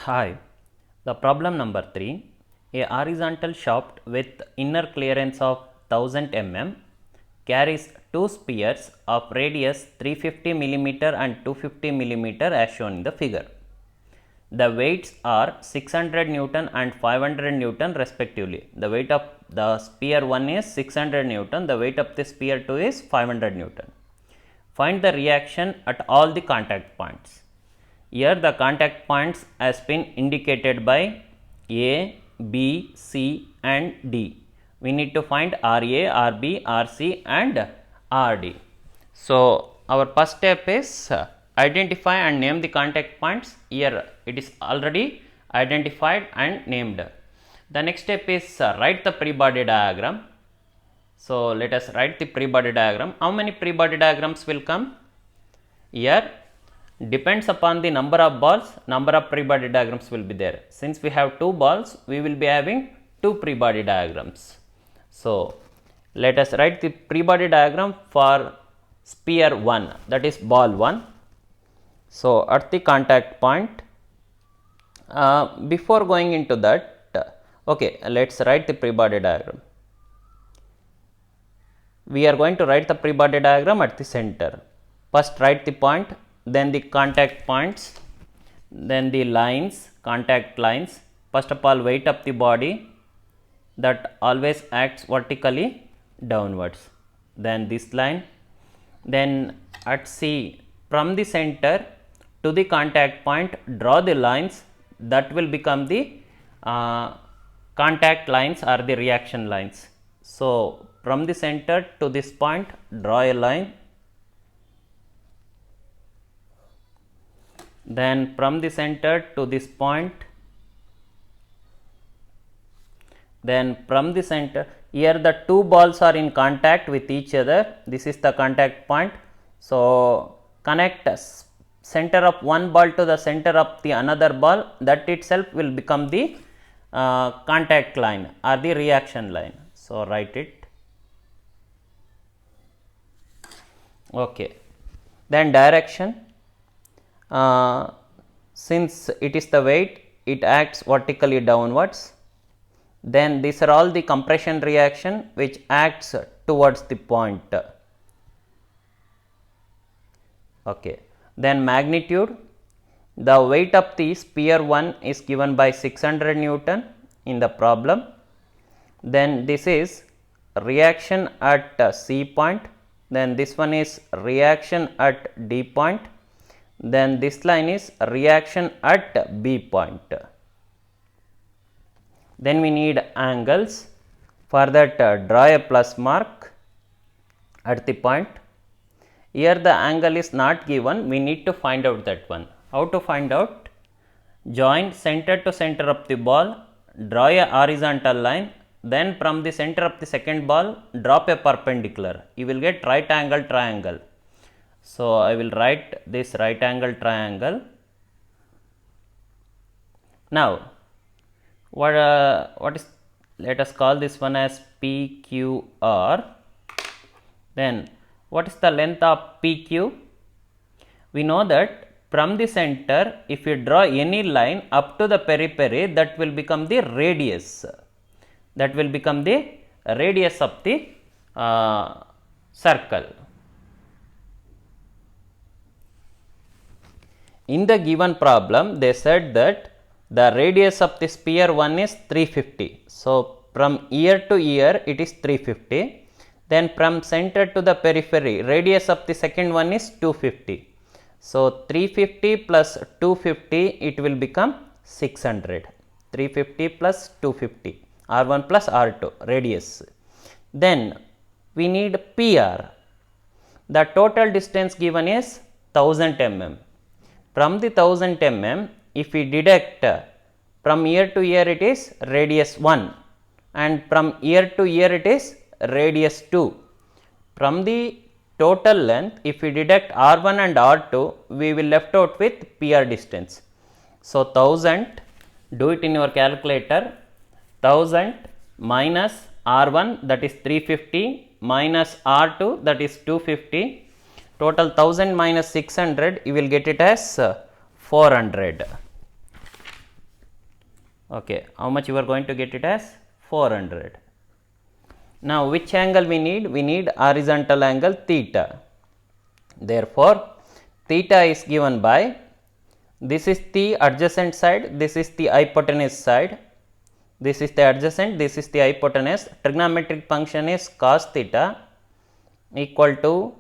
Hi, the problem number 3, a horizontal shaft with inner clearance of 1000 mm carries two spheres of radius 350 mm and 250 mm as shown in the figure. The weights are 600 Newton and 500 Newton respectively. The weight of the sphere 1 is 600 Newton, the weight of the sphere 2 is 500 Newton. Find the reaction at all the contact points. Here the contact points has been indicated by A, B, C and D. We need to find RA, RB, RC and RD. So, our first step is identify and name the contact points. Here it is already identified and named. The next step is write the pre-body diagram. So, let us write the pre-body diagram. How many pre-body diagrams will come? Here depends upon the number of balls, number of pre-body diagrams will be there. Since we have 2 balls, we will be having 2 pre-body diagrams. So, let us write the pre-body diagram for sphere 1, that is ball 1. So, at the contact point, before going into that, okay, let us write the pre-body diagram. We are going to write the pre-body diagram at the center. First write the point, then the contact points, then the lines, contact lines. First of all, weight of the body that always acts vertically downwards. Then this line, then at C, from the center to the contact point, draw the lines that will become the contact lines or the reaction lines. So, from the center to this point, draw a line. Then from the center to this point, then from the center, here the 2 balls are in contact with each other. This is the contact point. So, connect center of one ball to the center of the another ball, that itself will become the contact line or the reaction line. So, write it. Okay. Then direction. Since it is the weight, it acts vertically downwards. Then these are all the compression reaction which acts towards the point. Okay. Then magnitude, the weight of the sphere 1 is given by 600 Newton in the problem. Then this is reaction at C point, then this one is reaction at D point. Then this line is reaction at B point. Then we need angles. For that, draw a plus mark at the point. Here the angle is not given, we need to find out that one. How to find out? Join center to center of the ball, draw a horizontal line, then from the center of the second ball, drop a perpendicular. You will get right angle triangle. So, I will write this right angle triangle. Now, what is, let us call this one as PQR. Then, what is the length of PQ? We know that from the center, if you draw any line up to the periphery, that will become the radius. That will become the radius of the circle. In the given problem, they said that the radius of the sphere 1 is 350. So, from ear to ear it is 350. Then from center to the periphery, radius of the second one is 250. So, 350 plus 250, it will become 600. 350 plus 250, R1 plus R2, radius. Then we need PR. The total distance given is 1000 mm. From the 1000 mm, if we deduct from ear to ear, it is radius 1, and from ear to ear it is radius 2. From the total length, if we deduct R1 and R2, we will left out with PR distance. So, 1000, do it in your calculator, 1000 minus R1, that is 350, minus R2, that is 250. Total 1000 minus 600, you will get it as 400. Okay, how much you are going to get it as 400. Now, which angle we need? We need horizontal angle theta. Therefore, theta is given by, this is the adjacent side, this is the hypotenuse side, this is the adjacent, this is the hypotenuse. Trigonometric function is cos theta equal to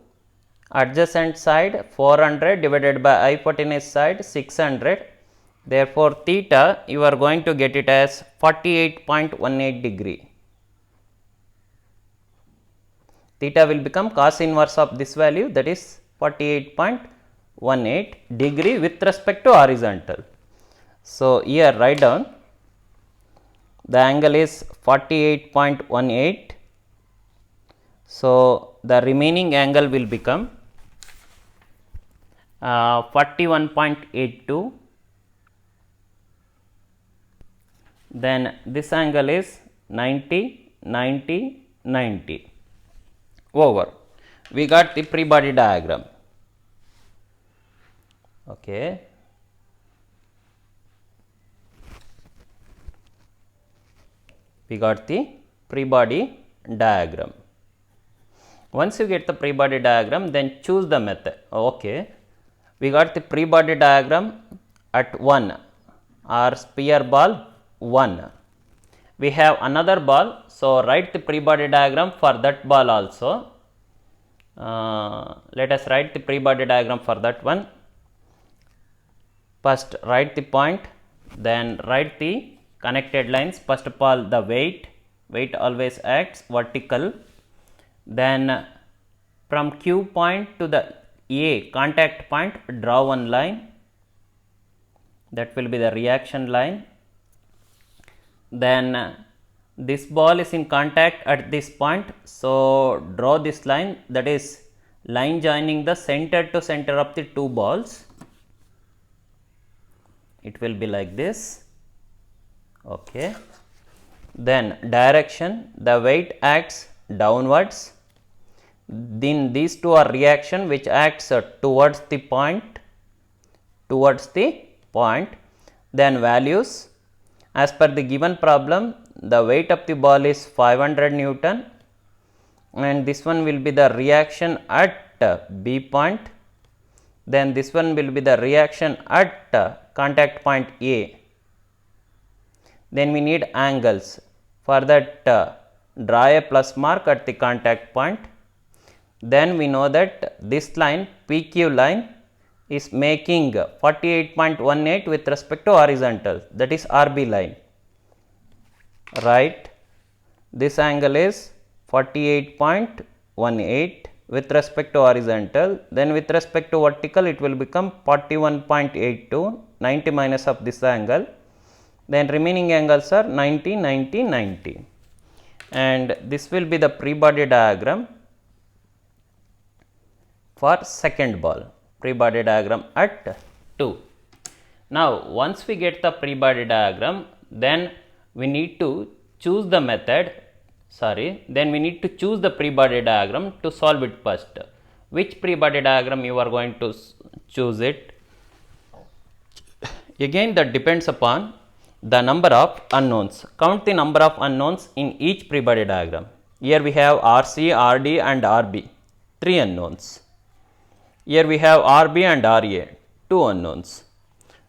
adjacent side 400 divided by hypotenuse side 600. Therefore, theta you are going to get it as 48.18 degree. Theta will become cos inverse of this value, that is 48.18 degree with respect to horizontal. So, here write down the angle is 48.18. So, the remaining angle will become 41.82. Then this angle is 90, 90, 90. Over. We got the free body diagram. Okay. We got the free body diagram. Once you get the free body diagram, then choose the method. Okay. We got the free body diagram at 1 or sphere ball 1. We have another ball, so write the free body diagram for that ball also. Let us write the free body diagram for that one. First write the point, then write the connected lines. First of all, the weight always acts vertical. Then from Q point to the A contact point, draw one line, that will be the reaction line. Then this ball is in contact at this point, so draw this line, that is line joining the center to center of the two balls. It will be like this. Okay. Then direction, the weight acts downwards. Then these two are reaction which acts towards the point. Then values, as per the given problem, the weight of the ball is 500 Newton, and this one will be the reaction at B point. Then this one will be the reaction at contact point A. Then we need angles. For that, draw a plus mark at the contact point. Then we know that this line, PQ line, is making 48.18 with respect to horizontal, that is RB line. Right, this angle is 48.18 with respect to horizontal. Then with respect to vertical, it will become 41.82, 90 minus of this angle. Then remaining angles are 90, 90, 90. And this will be the free body diagram for second ball. Free body diagram at 2. Now, once we get the free body diagram, then we need to choose the method, then we need to choose the free body diagram to solve it first. Which free body diagram you are going to choose it? Again, that depends upon the number of unknowns. Count the number of unknowns in each free body diagram. Here we have RC, RD and RB, 3 unknowns. Here we have RB and RA, 2 unknowns.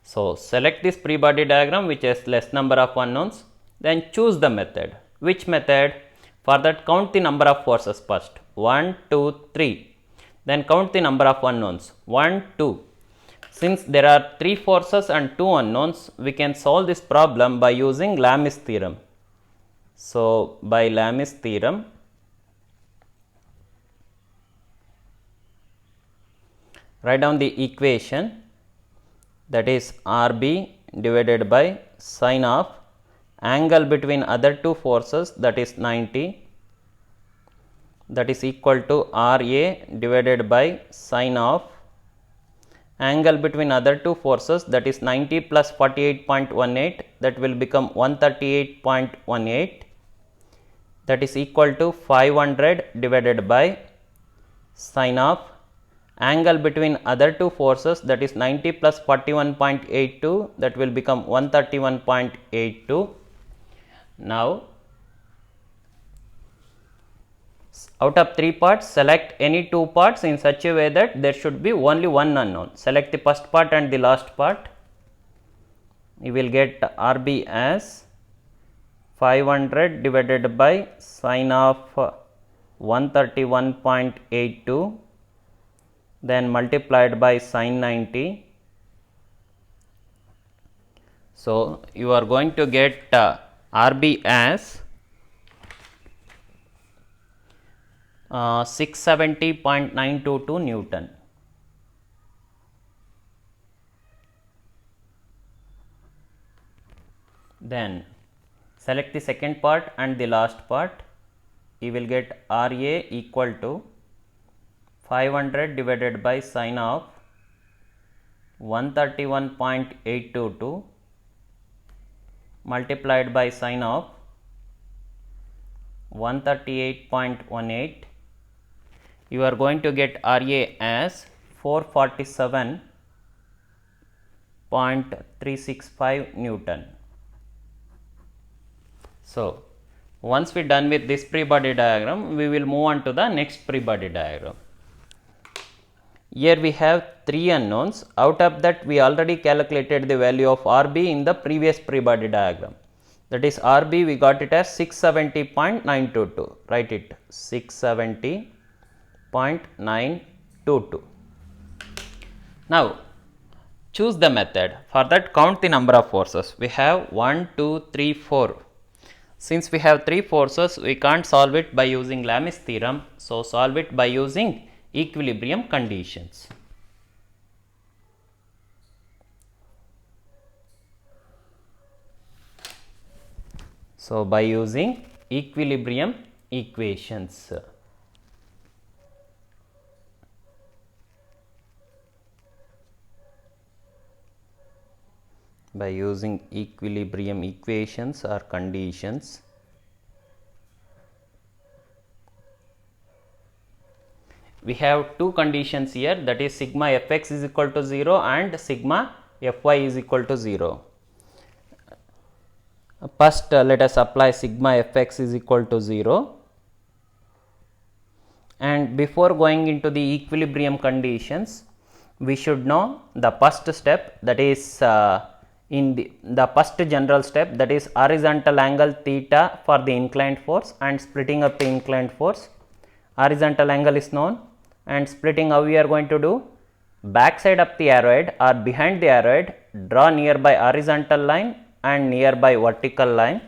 So, select this free body diagram which has less number of unknowns, then choose the method. Which method? For that, count the number of forces first, 1, 2, 3. Then count the number of unknowns, 1, 2. Since there are 3 forces and 2 unknowns, we can solve this problem by using Lami's theorem. So, by Lami's theorem, write down the equation, that is RB divided by sine of angle between other two forces, that is 90, that is equal to RA divided by sine of angle between other two forces, that is 90 plus 48.18, that will become 138.18, that is equal to 500 divided by sine of angle between other two forces, that is 90 plus 41.82, that will become 131.82. Now, out of 3 parts, select any 2 parts in such a way that there should be only one unknown. Select the first part and the last part. You will get RB as 500 divided by sine of 131.82, then multiplied by sine 90. So, you are going to get RB as 670.922 Newton. Then select the second part and the last part. You will get RA equal to 500 divided by sine of 131.822 multiplied by sine of 138.18. You are going to get RA as 447.365 Newton. So, once we are done with this free body diagram, we will move on to the next free body diagram. Here we have 3 unknowns. Out of that, we already calculated the value of RB in the previous free body diagram. That is, RB we got it as 670.922. Write it, 670.922. Now, choose the method. For that, count the number of forces. We have 1, 2, 3, 4. Since we have 3 forces, we can't solve it by using Lami's theorem. So, solve it by using equilibrium conditions. So, by using equilibrium equations. By using equilibrium equations or conditions, we have 2 conditions here, that is sigma fx is equal to 0 and sigma fy is equal to 0. First, let us apply sigma fx is equal to 0, and before going into the equilibrium conditions, we should know the first step, that is in the first general step, that is horizontal angle theta for the inclined force and splitting up the inclined force. Horizontal angle is known, and splitting, how we are going to do? Back side of the arrowhead or behind the arrowhead, draw nearby horizontal line and nearby vertical line,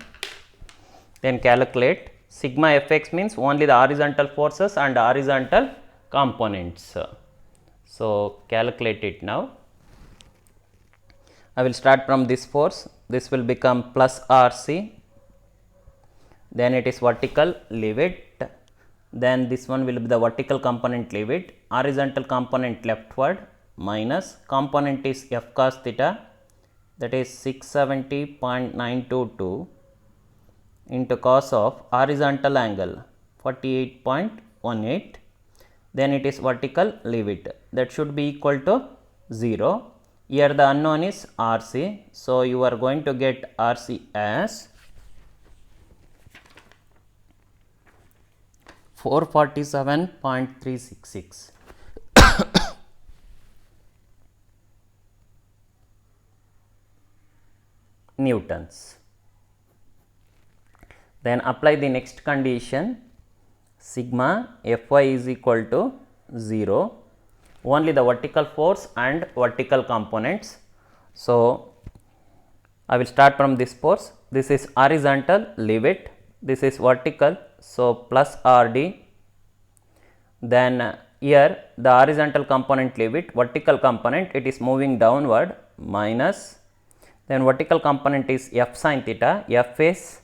then calculate. Sigma fx means only the horizontal forces and horizontal components. So, calculate it now. I will start from this force. This will become plus RC, then it is vertical, leave it, then this one will be the vertical component, leave it, horizontal component leftward, minus component is f cos theta, that is 670.922 into cos of horizontal angle 48.18, then it is vertical, leave it, that should be equal to 0. Here the unknown is RC, so you are going to get RC as 447.366. Newtons. Then apply the next condition, sigma Fy is equal to 0, only the vertical force and vertical components. So, I will start from this force, this is horizontal, leave it, this is vertical, so plus RD, then here the horizontal component, leave it, vertical component it is moving downward, minus, then vertical component is f sin theta, f is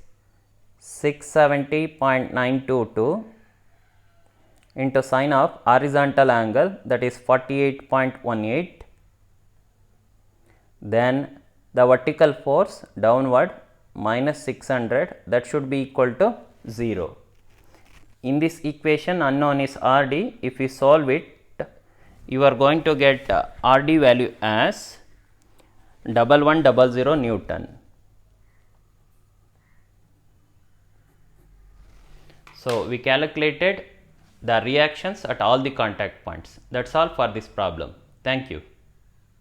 670.922 into sine of horizontal angle, that is 48.18, then the vertical force downward minus 600, that should be equal to 0. In this equation unknown is RD, if we solve it, you are going to get RD value as 1100 Newton. So, we calculated the reactions at all the contact points. That is all for this problem. Thank you.